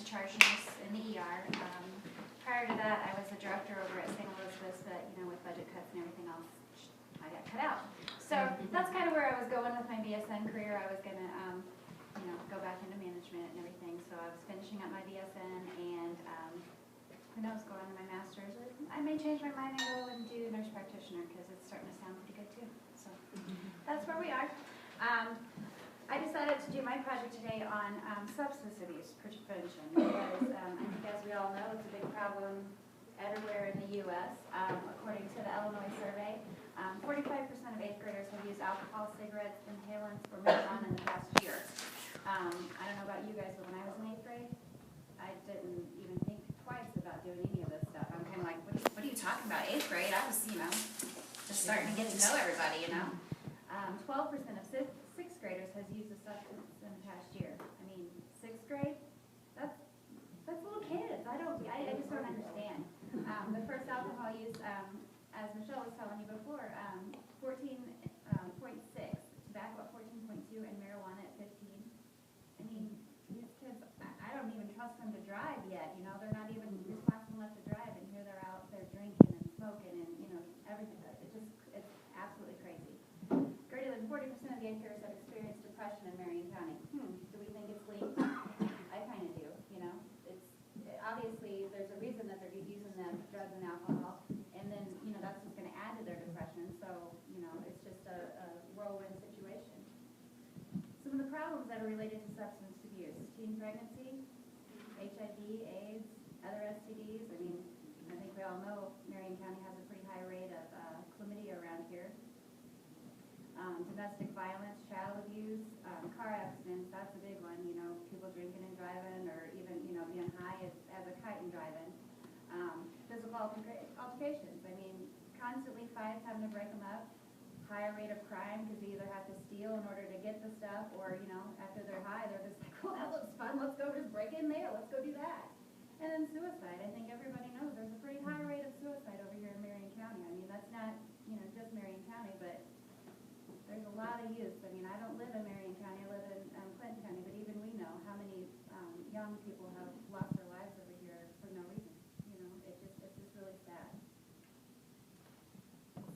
charge nurse in the ER. Prior to that, I was a director over at St. Elizabeth's, but with budget cuts and everything else, I got cut out. So that's kind of where I was going with my BSN career. I was going to, go back into management and everything. So I was finishing up my BSN and who knows, go on to my master's. I may change my mind and go and do nurse practitioner because it's starting to sound pretty good too. So that's where we are. I decided to do my project today on substance abuse prevention because I think, as we all know, it's a big problem everywhere in the U.S. According to the Illinois survey, 45% of 8th graders have used alcohol, cigarettes, inhalants, or marijuana in the past year. I don't know about you guys, but when I was in 8th grade, I didn't even think twice about doing any of this stuff. I'm kind of like, what are you talking about? 8th grade? I was, just starting to get to know everybody, 12% of 6th graders has used a substance in the past year. I mean, 6th grade? That's little kids. I just don't understand. The first alcohol use, as Michelle was telling you before, 14.6, tobacco at 14.2, and marijuana at 15. I mean, these kids, I don't even trust them to drive yet. They're not even responsible enough to drive, and here they're out there drinking and smoking and everything. It's absolutely crazy. Greater than 40% of the 8th graders have experienced depression in Marion County. Do we think it's linked? I kind of do. It's obviously there's a reason that they're using the drugs and alcohol, and then that's just going to add to their depression. So it's just a whirlwind situation. Some of the problems that are related to substance abuse: teen pregnancy, HIV, AIDS, other STDs. I mean, I think we all know Marion County has a pretty high rate of chlamydia around here. Domestic violence, child abuse, car accidents, that's a big one, people drinking and driving, or even, being high as a kite and driving. Physical altercations, I mean, constantly fights, having to break them up. Higher rate of crime because they either have to steal in order to get the stuff, or, after they're high, they're just like, well, that looks fun, let's go just break in there, let's go do that. And then suicide, I think everybody knows there's a pretty high rate of suicide over here in Marion County. I mean, that's not, just Marion County, but there's a lot of youth. I mean, I don't live in Marion County, I live in Clinton County, but even we know how many young people have lost their lives over here for no reason. It's just really sad.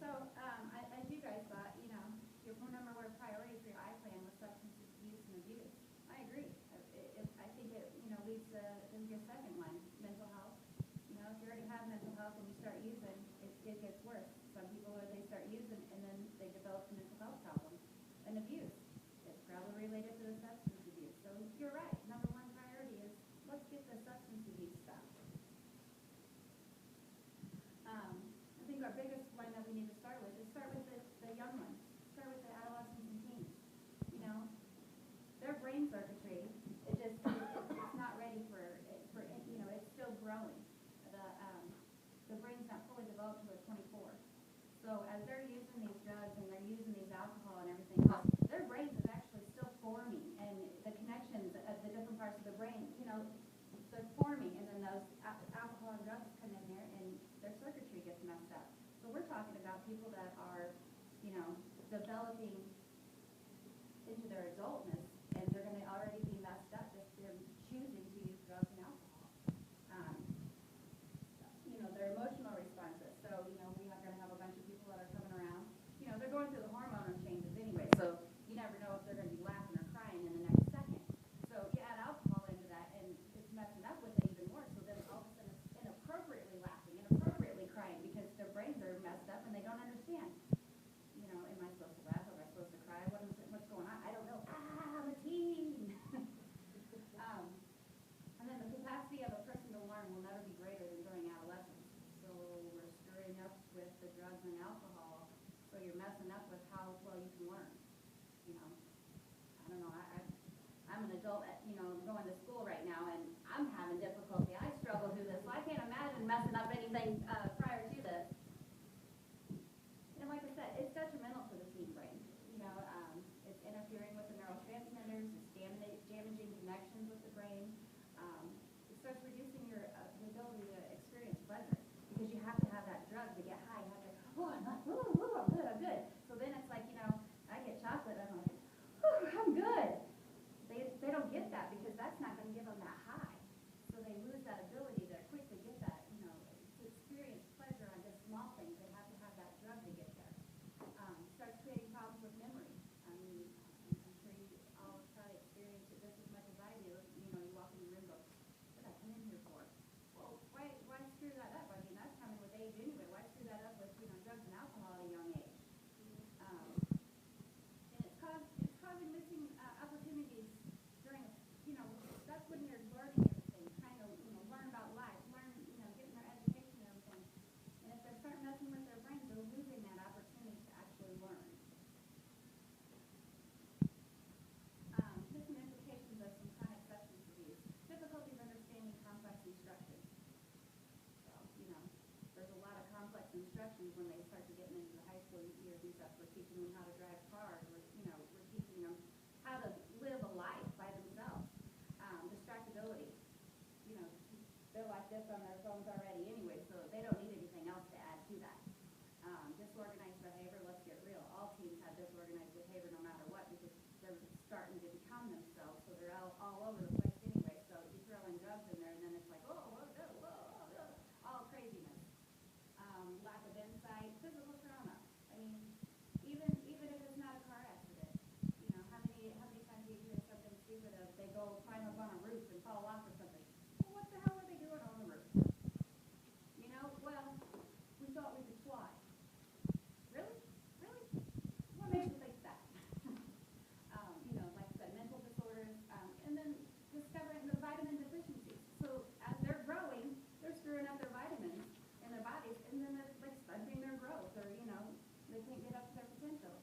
So, as you guys thought, your number one priority for your I-plan was substance use and abuse. I agree. I think it, leads to your second one, mental health. If you already have mental health and you start using, it gets worse. Some people, they start using and then they develop a mental health problem. And abuse, it's probably related to the substance abuse. So you're right. Number one priority is let's get the substance abuse stopped. I think our biggest one that we need to start with is the young ones. Start with the adolescents and teens. Their brain circuitry, it's not ready for it's still growing. The brain's not fully developed until they're 24. So as they're using these drugs and they're using these alcohol and everything else, their brains is actually still forming, and the connections of the different parts of the brain, they're forming, and then those alcohol and drugs come in there and their circuitry gets messed up. So we're talking about people that are, developing into their adultness, and they're going to already be messed up if they're choosing to use drugs and alcohol. Their emotional responses. So, we are going to have a bunch of people that are coming around. They're going through the hormonal changes anyway, so you never know if they're going to be laughing or crying in the next second. So you add alcohol into that, and it's messing up with it even more. So then all of a sudden it's inappropriately laughing, inappropriately crying, because their brains are messed up and they don't understand. Am I supposed to laugh? Am I supposed to cry? What's going on? I don't know. I'm a teen. And then the capacity of a person to learn will never be greater than during adolescence. So we're stirring up with the drugs and alcohol, so you're messing up with how well you can learn. I don't know. I'm an adult, going to school right now, and I'm having difficulty. I struggle through this, so I can't imagine messing up anything prior to this. And like I said, it's detrimental to the teen brain. It's interfering with the neurotransmitters, it's damaging connections with the brain. It starts reducing your the ability to experience pleasure, because you have to have that drug to get high. You have to, I'm good. So then it's like, I get chocolate, I'm like, I'm good. They don't get that, because that's not going to give them happens when they start to get into the high school years and stuff. We're teaching them how to drive cars. We're teaching them how to live a life by themselves. Distractibility. They're like this on their phones already anyway, so they don't need anything else to add to that. Disorganized behavior, let's get real. All teens have disorganized behavior no matter what because they're starting to become themselves, so they're all over the place anyway. So you throw in drugs in there and then it's like, all craziness. Lack of insight, physical trauma. I mean, even if it's not a car accident, how many times do you hear something stupid of they go climb up on a roof and fall off or something? Well, what the hell were they doing on the roof? Well, we thought we could fly. Really? Really? What makes you think that? Like I said, mental disorders, and then discovering the vitamin deficiencies. So as they're growing, they're screwing up their vitamins in their bodies, and then they're like stunting their growth, or they can't get up to their potential.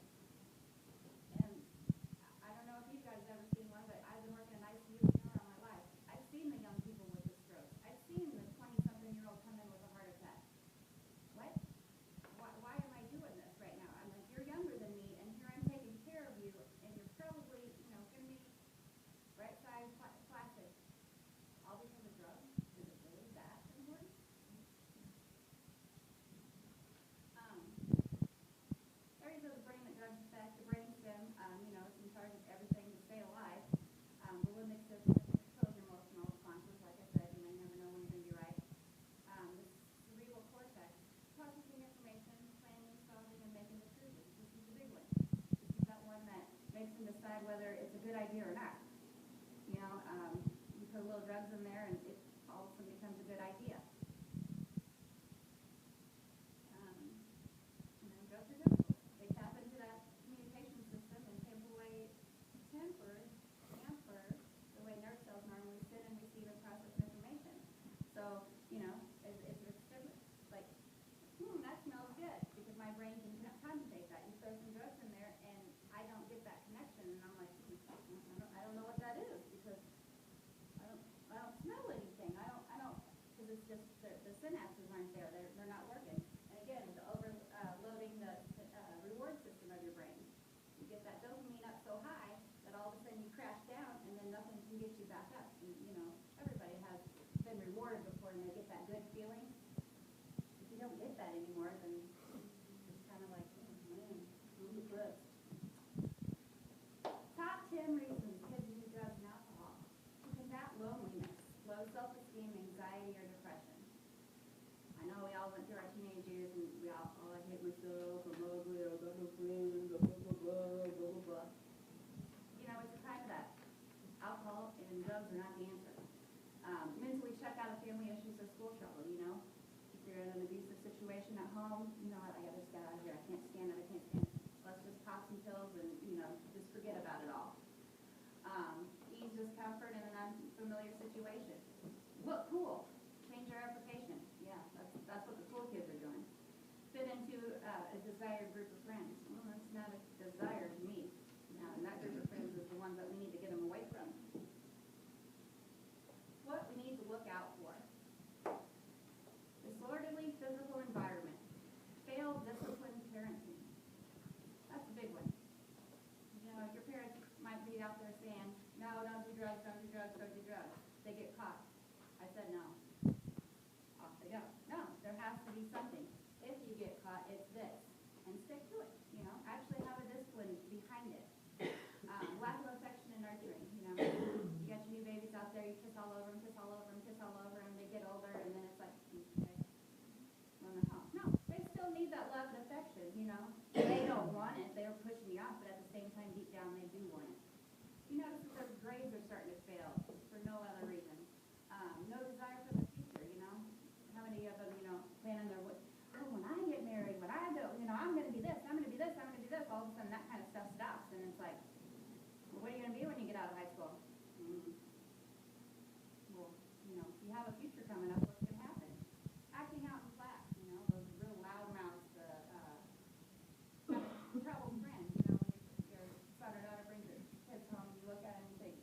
And I don't know if you guys ever seen one, but I've been working in ICU all my life. I've seen the young people with the strokes. I've seen the 20-something-year-old come in with a heart attack. What? Why am I doing this right now? I'm like, you're younger than me, and here I'm taking care of you, and you're probably, going to be right-sized plastic. All because of drugs? Is it really that important? Areas of the brain that drugs affect, the brainstem, it's in charge of everything to stay alive. The limbic system controls your emotional responses. Like I said, you never know when you're going to be right. The cerebral cortex, processing information, planning, solving, and making decisions. This is the big one. This is that one that makes them decide whether it's a good idea or not. You put a little drugs in there, and it all of a sudden becomes a good idea. Drugs are difficult. They tap into that communication system and tamper the way nerve cells normally sit and receive and process information. So, it's different. Like, that smells good because my brain can conjugate that. You throw some drugs in there, and I don't get that connection, and I'm like, I don't know what that is because I don't smell anything. I don't, because it's just the synapses aren't there. They're not working. And again, it's overloading the reward system of your brain. You get that dopamine up so high that all of a sudden you crash down, and then nothing can get you back up. And, everybody has been rewarded before, and they get that good feeling. If you don't get that anymore, then it's kind of like, who's the good? Top 10 reasons kids use drugs and alcohol. To combat loneliness, low self-esteem, anxiety, or depression. I know we all went through our teenage years and we all, I hate myself, I'm ugly, I got no friends, blah, blah, blah, blah, blah, blah, blah. It's a time of that. Alcohol and drugs are not the answer. Mentally check out of family issues or school trouble, If you're in an abusive situation at home, I just got out of here, I can't stand it. Let's just pop some pills and, just forget about it all. Ease discomfort in an unfamiliar situation. Look cool. Change your application. Yeah, that's what the cool kids are doing. Fit into a desired group of friends. Well, that's not a desire to me. And that group of friends is the ones that we need to get them away from. What we need to look out for. Disorderly physical environment. Failed disciplined parenting. That's a big one. Your parents might be out there saying, no, don't do drugs, don't do drugs, don't do drugs. They get caught. I said no. Off they go. No, there has to be something. If you get caught, it's this. And stick to it. Actually have a discipline behind it. Lack of affection and nurturing. You got your new babies out there, you kiss all over them, and they get older, and then it's like, okay, run them home. No, they still need that love and affection, They don't want it. They're pushing you off, but at the same time, deep down, they do want it. You notice that those grades are starting to fail for no other reason. No desire for the future, How many of them, planning their, when I get married, when I go, I'm going to be this, I'm going to be this, I'm going to do this. All of a sudden, that kind of stuff stops, and it's like, well, what are you going to be when you get out of high school? Well, if you have a future coming up, what's going to happen? Acting out in class, those real loud mouths, troubled friends, when your son or daughter brings their kids home, you look at them and think,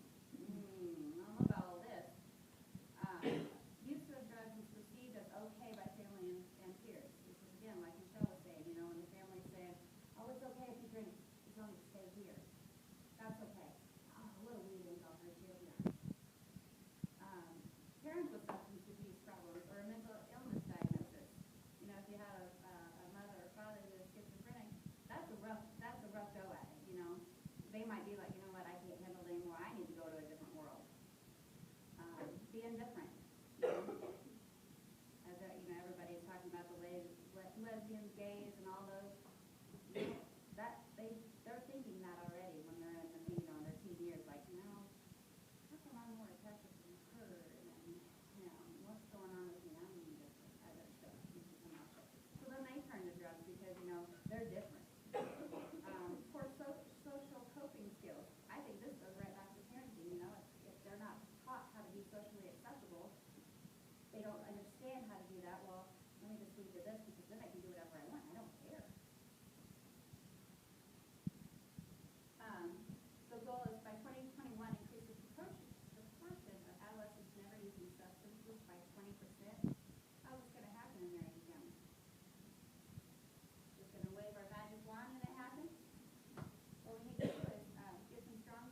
being different. You know? As everybody's talking about the lesbians, gays, and all those. You know, they're thinking that already when they're in their teen years. Like, how come I'm more attracted to her? And what's going on with me? I'm different. So then they turn to drugs because they're different. Poor social coping skills. I think this goes right back to parenting. If they're not taught how to be socially acceptable, they don't understand how to do that. Well, let me just leave to this because then I can do whatever I want. I don't care. The goal is by 2021 increase the proportion of adolescents never using substances by 20%. How's this going to happen in Marion County? Just going to wave our magic wand and it happens? What we need to do is get some strong,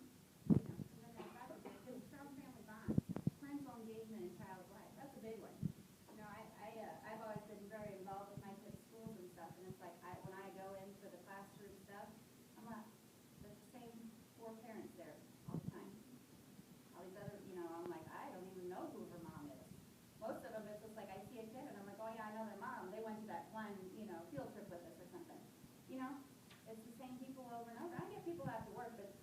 get a strong family bond, parental engagement in child's life. That's a big one. I've always been very involved with my kids' schools and stuff, and it's like when I go in for the classroom stuff, there's the same 4 parents there all the time. All these other, I'm like, I don't even know who her mom is. Most of them, it's just like I see a kid and I'm like, oh yeah, I know their mom. They went to that fun, field trip with us or something. It's the same people over and over. I get people after work, but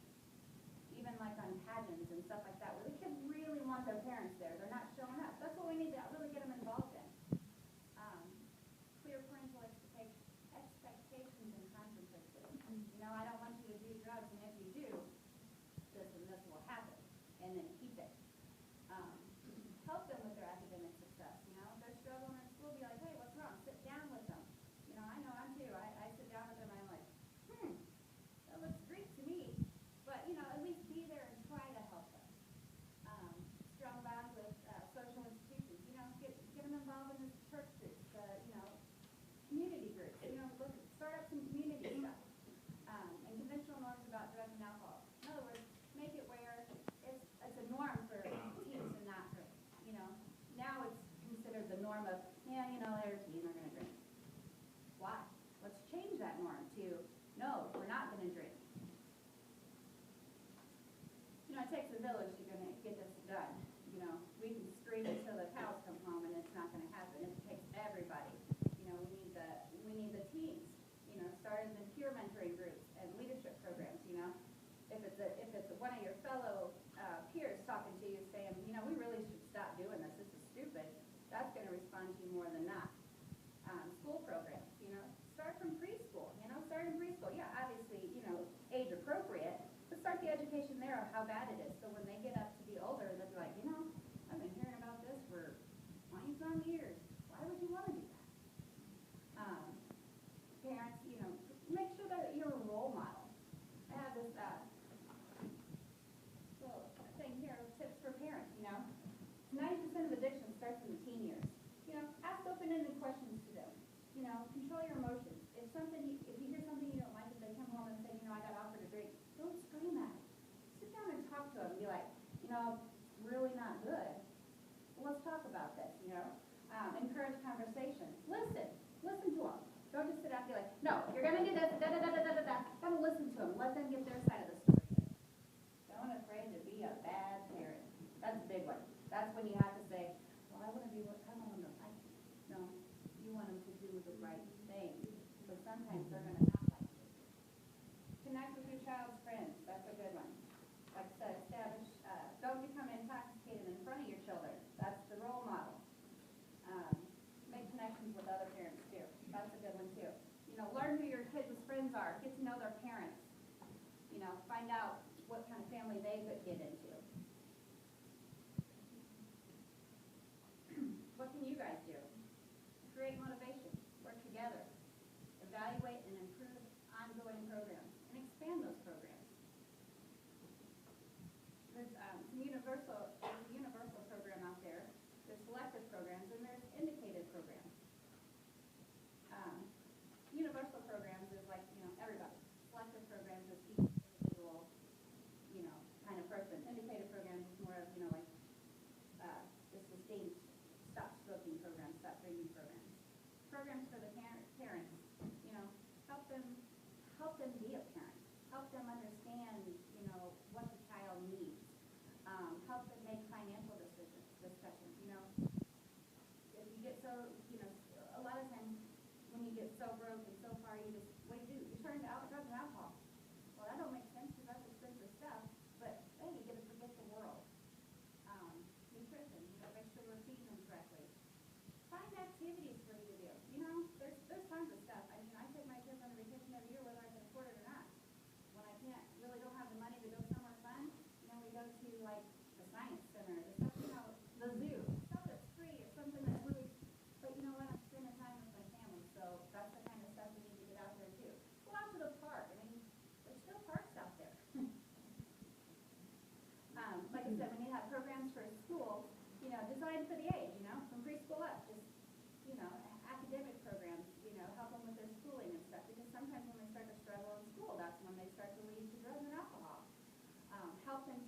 even like on pageants and stuff like that, where the kids really want their parents there. They're not showing up. That's what we need to really get them involved in. Clear parental expectations and consequences. I don't want you to do drugs, and if you do, this and this will happen, and then keep it. Help them with their academic success. If they're struggling in school, be like, hey, what's wrong? Sit down with them. I know I'm too. I sit down with them and I'm like, that looks great to me. But, at least be there and try to help them. Strong bond with social institutions. Get them involved in the church groups, community groups. Start up some community stuff. And conventional norms about drugs and alcohol. In other words, make it where it's a norm for teens to not drink. Now it's considered the norm of, they're a teen, they're going to drink. Why? Let's change that norm to, no, we're not going to drink. It takes a village to get this done. We can scream until the cows come home, and it's not going to happen. It takes everybody. We need the teens. Starting the peer mentoring groups and leadership programs. If it's one of your fellow peers talking to you saying, we really should stop doing this. This is stupid. That's going to respond to you more than not. School programs. Start from preschool. Start in preschool. Yeah, obviously, age appropriate. But start the education there of how bad it is. So when they get up to be older, they'll be like, I've been hearing about this for 20-some years. Why would you want to do that? Parents, make sure that you're a role model. I have this little thing here, tips for parents, 90% of addiction starts in the teen years. Ask open-ended questions to them. Control your emotions. If you hear something you don't like, if they come home and say, I got offered a drink, don't scream at them. Sit down and talk to them and be like, really not good. Well, let's talk about this, encourage conversation. Listen to them. Don't just sit down and be like, no, you're going to do this, da-da-da-da-da-da. Gotta listen to them. Let them get their side of the story. Don't afraid to be a bad parent. That's a big one. That's when you have to say, well, I want them to like me. No, you want them to do the right thing. So sometimes they're going to not like you. Connect with your child's friends. That's a good one. Like I said, don't become intoxicated in front of your children. That's the role model. Make connections with other parents too. That's a good one too. Learn who your kids' friends are. Get to know their parents. Find out what kind of family they could get into. What can you guys do? Create motivation. Work together. Evaluate and improve ongoing programs and expand those programs. There's a universal program out there. There's selective programs and there's indicated programs. Universal programs is like, everybody. Selective programs is each individual, kind of person. Indicated programs is more of, the sustained stop smoking programs, stop drinking programs. Programs for the parents, help them be a parent. Help them understand, what the child needs. Help them make financial decisions, this kind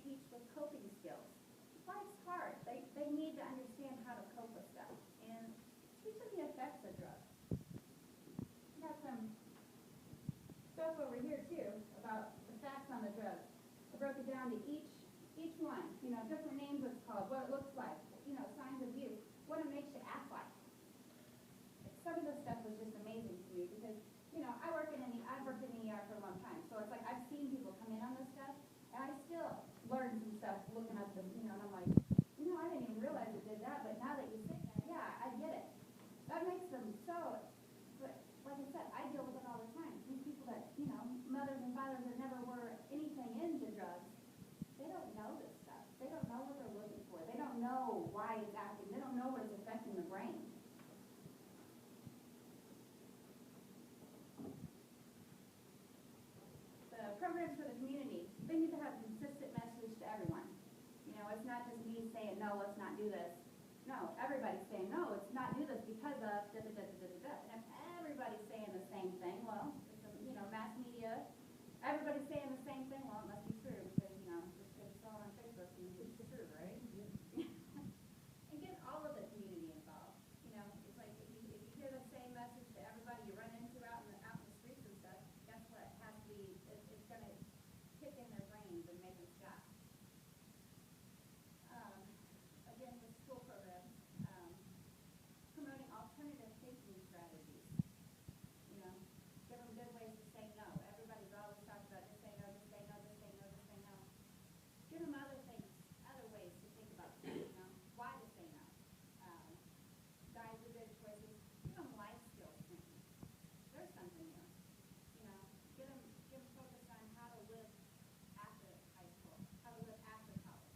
teach with coping skills. Life's hard. They need to understand how to cope with stuff. And teach them the effects of drugs. Got some stuff over here too about the facts on the drugs. I broke it down to each one, different names it's called, what it looks like, signs of use, what it makes you act like. Some of this stuff was just amazing to me because, I've worked in ER for a long time, so it's like I've seen people come in on this stuff, and I still learn some stuff looking up this, and I'm like, I didn't even realize it did that, but now that you say that, yeah, I get it. That makes them so, but like I said, I deal with it all the time. These people that, mothers and fathers that never were anything into drugs, they don't know this stuff. They don't know what they're looking for. They don't know why it's acting. They don't know what it's affecting the brain. The programs for the community, they need to have a consistent message to everyone. It's not just me saying, no, let's not do this. No, everybody's saying, no, let's not do this because of da-da-da-da-da-da. And if everybody's saying the same thing, well, it's mass media, everybody's saying the same thing, well, it must be true because, just because it's all on Facebook, it's true, right? And get all of the community involved. It's like if you hear the same message to everybody you run into out in the streets and stuff, guess what? It has to be, it's going to kick in their brains and make them stop. Again, with school programs, promoting alternative thinking strategies. Give them good ways to say no. Everybody's always talking about just say no, just say no, just say no, just say no. Give them other things, other ways to think about things, why to say no. Guys with good choices, give them life skills training. There's something new. Get them focused on how to live after high school, how to live after college,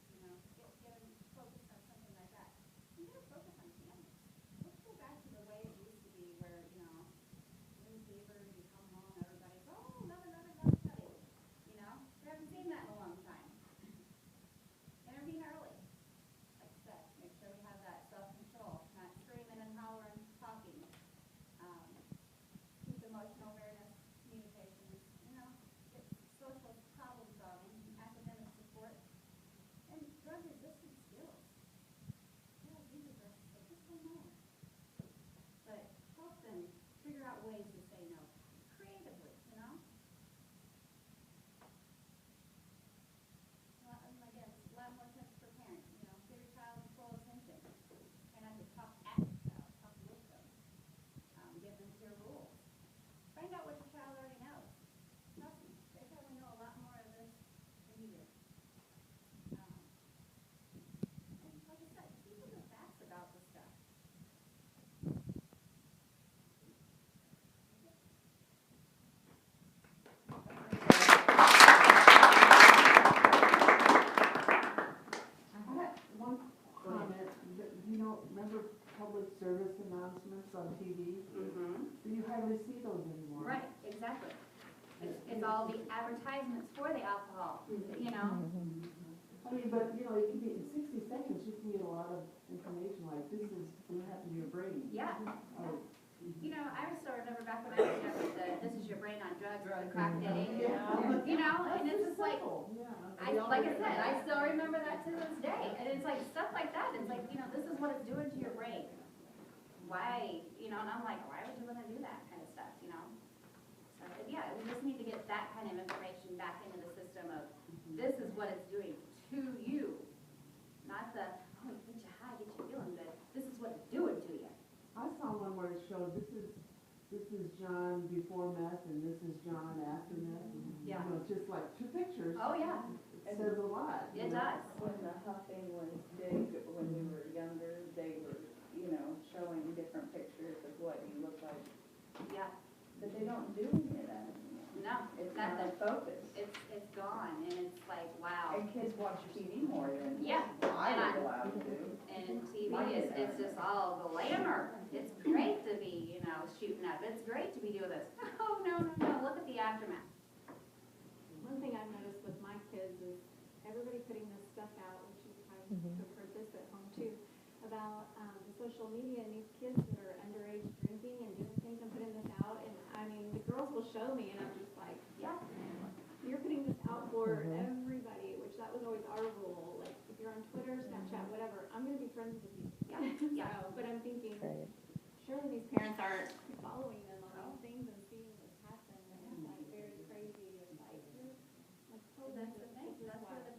get them focused on something like that. And get them focused on families. Let's go back to the way it used to be where, newspaper, you come home, everybody's, oh, another study. We haven't seen that in a long time. Intervene early. Like I said, make sure we have that self-control, not screaming and hollering, talking. Keep emotional awareness, communications, get social problem solving, academic support, and drug resistance skills. Yeah, these are drugs, so just say no. But help them figure out ways to say no creatively, Well, and again, a lot more tips for parents, give your child full attention. Try not to talk at your child, talk with them. Give them clear rules. Find out what your child already knows. Trust me, they probably know a lot more of this than you do. And like I said, teach them the facts about this stuff. Remember public service announcements on TV? Mm-hmm. You hardly see those anymore. Right, exactly. It's all the advertisements for the alcohol, But, it can be in 60 seconds, you can get a lot of information like this is what happened to your brain. Yeah. Oh. I still remember back when I was young with this is your brain on drugs, or the crack daddy. And it's just like, like I said, I still remember that to this day. And it's like stuff like that. It's like, this is what it's doing to your brain. Why, and I'm like, why would you want to do that kind of stuff, So, yeah, we just need to get that kind of information back into the system of this is what it's doing to you. Not the, oh, it gets you high, gets you feeling good. This is what it's doing to you. I saw one where it showed this is John before meth and this is John after meth. Yeah. Just like two pictures. Oh, yeah. It says a lot. It does. When the huffing was big, when we were younger, they were, showing different pictures of what you look like. Yeah. But they don't do any of that anymore. No, It's not nothing. the focus. It's gone, and it's like, wow. And kids watch TV more than Yeah. I And was allowed to do. And TV it's just all glamour. It's great to be, shooting up. It's great to be doing this. Oh, no, look at the aftermath. One thing I've noticed with my kids is everybody putting this stuff out, which is, I've heard this at home too, about the social media and these kids that are underage drinking and doing things and putting this out. And I mean, the girls will show me and I'm just like, Yeah. you're putting this out for everybody, which that was always our rule, like, if you're on Twitter, Snapchat, whatever, I'm gonna be friends with you. Yeah, yeah. So, but I'm thinking, Right. surely these parents aren't following them on these things and seeing what's happened, and it's like very crazy, it's like, so That's the thing, that's where the